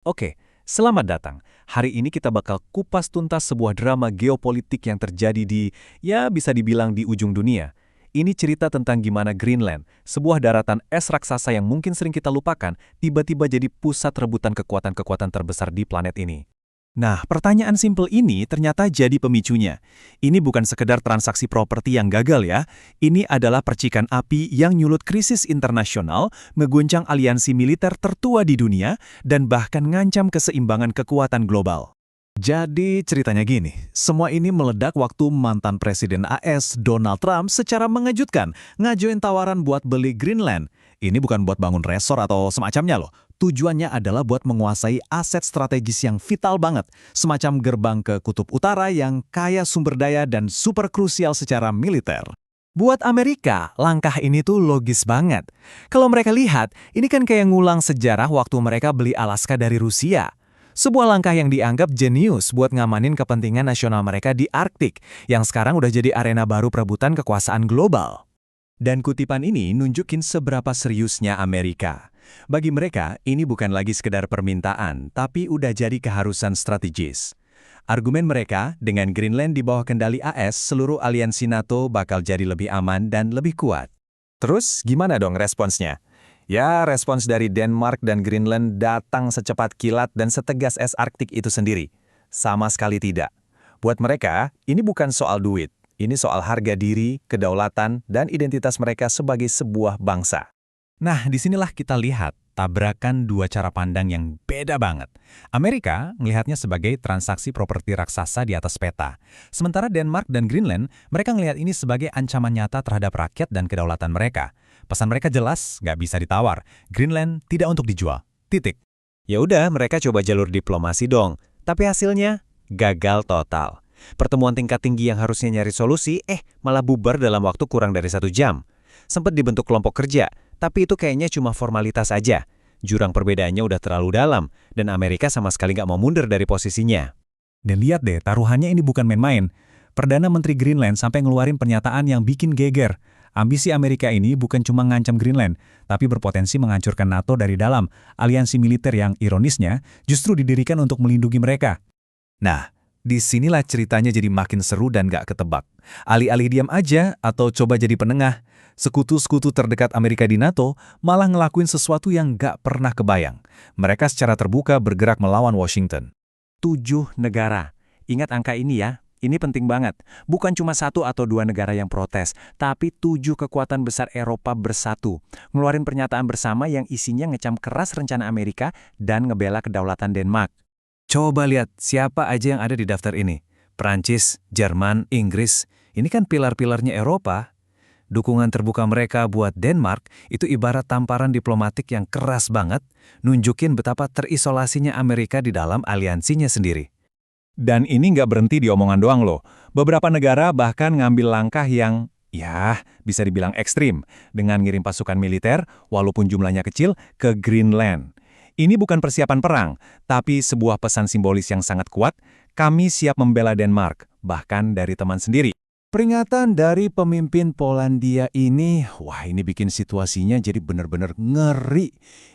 Oke, selamat datang. Hari ini kita bakal kupas tuntas sebuah drama geopolitik yang terjadi ya bisa dibilang di ujung dunia. Ini cerita tentang gimana Greenland, sebuah daratan es raksasa yang mungkin sering kita lupakan, tiba-tiba jadi pusat rebutan kekuatan-kekuatan terbesar di planet ini. Nah, pertanyaan simpel ini ternyata jadi pemicunya. Ini bukan sekedar transaksi properti yang gagal ya. Ini adalah percikan api yang nyulut krisis internasional, ngeguncang aliansi militer tertua di dunia, dan bahkan ngancam keseimbangan kekuatan global. Jadi ceritanya gini, semua ini meledak waktu mantan Presiden AS Donald Trump secara mengejutkan ngajuin tawaran buat beli Greenland. Ini bukan buat bangun resor atau semacamnya loh. Tujuannya adalah buat menguasai aset strategis yang vital banget, semacam gerbang ke Kutub Utara yang kaya sumber daya dan super krusial secara militer. Buat Amerika, langkah ini tuh logis banget. Kalau mereka lihat, ini kan kayak ngulang sejarah waktu mereka beli Alaska dari Rusia. Sebuah langkah yang dianggap jenius buat ngamanin kepentingan nasional mereka di Arktik, yang sekarang udah jadi arena baru perebutan kekuasaan global. Dan kutipan ini nunjukin seberapa seriusnya Amerika. Bagi mereka, ini bukan lagi sekedar permintaan, tapi udah jadi keharusan strategis. Argumen mereka, dengan Greenland di bawah kendali AS, seluruh aliansi NATO bakal jadi lebih aman dan lebih kuat. Terus, gimana dong responsnya? Ya, respons dari Denmark dan Greenland datang secepat kilat dan setegas es Arktik itu sendiri. Sama sekali tidak. Buat mereka, ini bukan soal duit. Ini soal harga diri, kedaulatan, dan identitas mereka sebagai sebuah bangsa. Nah, disinilah kita lihat tabrakan dua cara pandang yang beda banget. Amerika melihatnya sebagai transaksi properti raksasa di atas peta. Sementara Denmark dan Greenland, mereka melihat ini sebagai ancaman nyata terhadap rakyat dan kedaulatan mereka. Pesan mereka jelas, nggak bisa ditawar. Greenland tidak untuk dijual. Titik. Ya udah, mereka coba jalur diplomasi dong. Tapi hasilnya gagal total. Pertemuan tingkat tinggi yang harusnya nyari solusi, malah bubar dalam waktu kurang dari 1 jam. Sempat dibentuk kelompok kerja, tapi itu kayaknya cuma formalitas aja. Jurang perbedaannya udah terlalu dalam, dan Amerika sama sekali nggak mau mundur dari posisinya. Dan lihat deh, taruhannya ini bukan main-main. Perdana Menteri Greenland sampai ngeluarin pernyataan yang bikin geger. Ambisi Amerika ini bukan cuma ngancam Greenland, tapi berpotensi menghancurkan NATO dari dalam, aliansi militer yang ironisnya justru didirikan untuk melindungi mereka. Nah, disinilah ceritanya jadi makin seru dan gak ketebak. Alih-alih diam aja atau coba jadi penengah, sekutu-sekutu terdekat Amerika di NATO malah ngelakuin sesuatu yang gak pernah kebayang. Mereka secara terbuka bergerak melawan Washington. 7 negara. Ingat angka ini ya, ini penting banget. Bukan cuma 1 atau 2 negara yang protes, tapi 7 kekuatan besar Eropa bersatu. Ngeluarin pernyataan bersama yang isinya ngecam keras rencana Amerika dan ngebela kedaulatan Denmark. Coba lihat siapa aja yang ada di daftar ini. Prancis, Jerman, Inggris. Ini kan pilar-pilarnya Eropa. Dukungan terbuka mereka buat Denmark itu ibarat tamparan diplomatik yang keras banget, nunjukin betapa terisolasinya Amerika di dalam aliansinya sendiri. Dan ini nggak berhenti di omongan doang loh. Beberapa negara bahkan ngambil langkah yang, bisa dibilang ekstrim, dengan ngirim pasukan militer, walaupun jumlahnya kecil, ke Greenland. Ini bukan persiapan perang, tapi sebuah pesan simbolis yang sangat kuat, kami siap membela Denmark, bahkan dari teman sendiri. Peringatan dari pemimpin Polandia ini, ini bikin situasinya jadi benar-benar ngeri.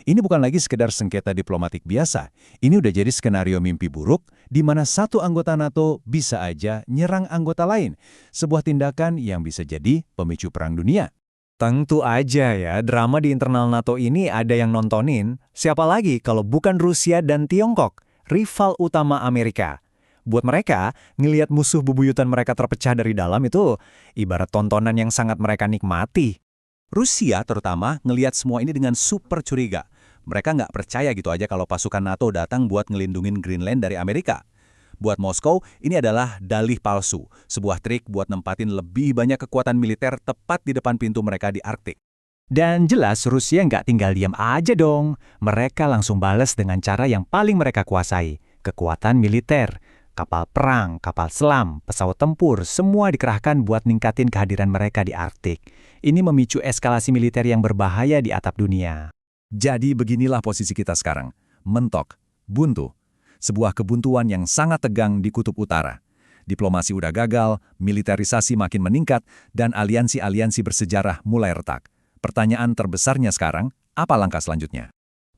Ini bukan lagi sekedar sengketa diplomatik biasa, ini udah jadi skenario mimpi buruk, di mana satu anggota NATO bisa aja nyerang anggota lain. Sebuah tindakan yang bisa jadi pemicu perang dunia. Tentu aja ya, drama di internal NATO ini ada yang nontonin. Siapa lagi kalau bukan Rusia dan Tiongkok, rival utama Amerika. Buat mereka, ngelihat musuh bebuyutan mereka terpecah dari dalam itu ibarat tontonan yang sangat mereka nikmati. Rusia terutama ngelihat semua ini dengan super curiga. Mereka nggak percaya gitu aja kalau pasukan NATO datang buat ngelindungin Greenland dari Amerika. Buat Moskow, ini adalah dalih palsu, sebuah trik buat nempatin lebih banyak kekuatan militer tepat di depan pintu mereka di Arktik. Dan jelas Rusia nggak tinggal diam aja dong. Mereka langsung balas dengan cara yang paling mereka kuasai, kekuatan militer. Kapal perang, kapal selam, pesawat tempur, semua dikerahkan buat ningkatin kehadiran mereka di Arktik. Ini memicu eskalasi militer yang berbahaya di atap dunia. Jadi beginilah posisi kita sekarang, mentok, buntu. Sebuah kebuntuan yang sangat tegang di Kutub Utara. Diplomasi udah gagal, militerisasi makin meningkat, dan aliansi-aliansi bersejarah mulai retak. Pertanyaan terbesarnya sekarang, apa langkah selanjutnya?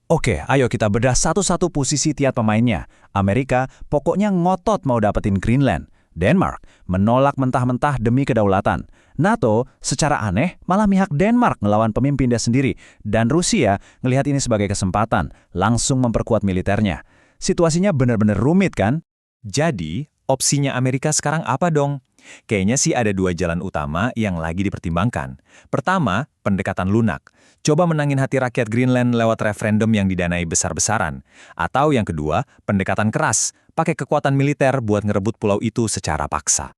Oke, ayo kita bedah satu-satu posisi tiap pemainnya. Amerika pokoknya ngotot mau dapetin Greenland. Denmark menolak mentah-mentah demi kedaulatan. NATO secara aneh malah mihak Denmark ngelawan pemimpin dia sendiri. Dan Rusia ngelihat ini sebagai kesempatan, langsung memperkuat militernya. Situasinya benar-benar rumit kan? Jadi, opsinya Amerika sekarang apa dong? Kayaknya sih ada dua jalan utama yang lagi dipertimbangkan. Pertama, pendekatan lunak. Coba menangin hati rakyat Greenland lewat referendum yang didanai besar-besaran. Atau yang kedua, pendekatan keras. Pakai kekuatan militer buat ngerebut pulau itu secara paksa.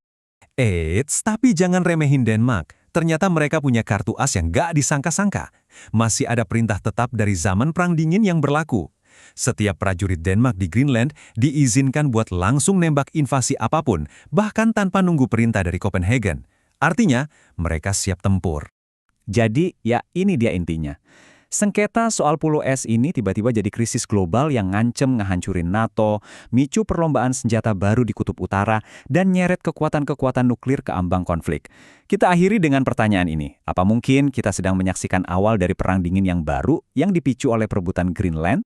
Eits, tapi jangan remehin Denmark. Ternyata mereka punya kartu as yang gak disangka-sangka. Masih ada perintah tetap dari zaman Perang Dingin yang berlaku. Setiap prajurit Denmark di Greenland diizinkan buat langsung nembak invasi apapun, bahkan tanpa nunggu perintah dari Copenhagen. Artinya, mereka siap tempur. Jadi, ya ini dia intinya. Sengketa soal Pulau Es ini tiba-tiba jadi krisis global yang ngancem ngehancurin NATO, micu perlombaan senjata baru di Kutub Utara, dan nyeret kekuatan-kekuatan nuklir ke ambang konflik. Kita akhiri dengan pertanyaan ini. Apa mungkin kita sedang menyaksikan awal dari perang dingin yang baru yang dipicu oleh perebutan Greenland?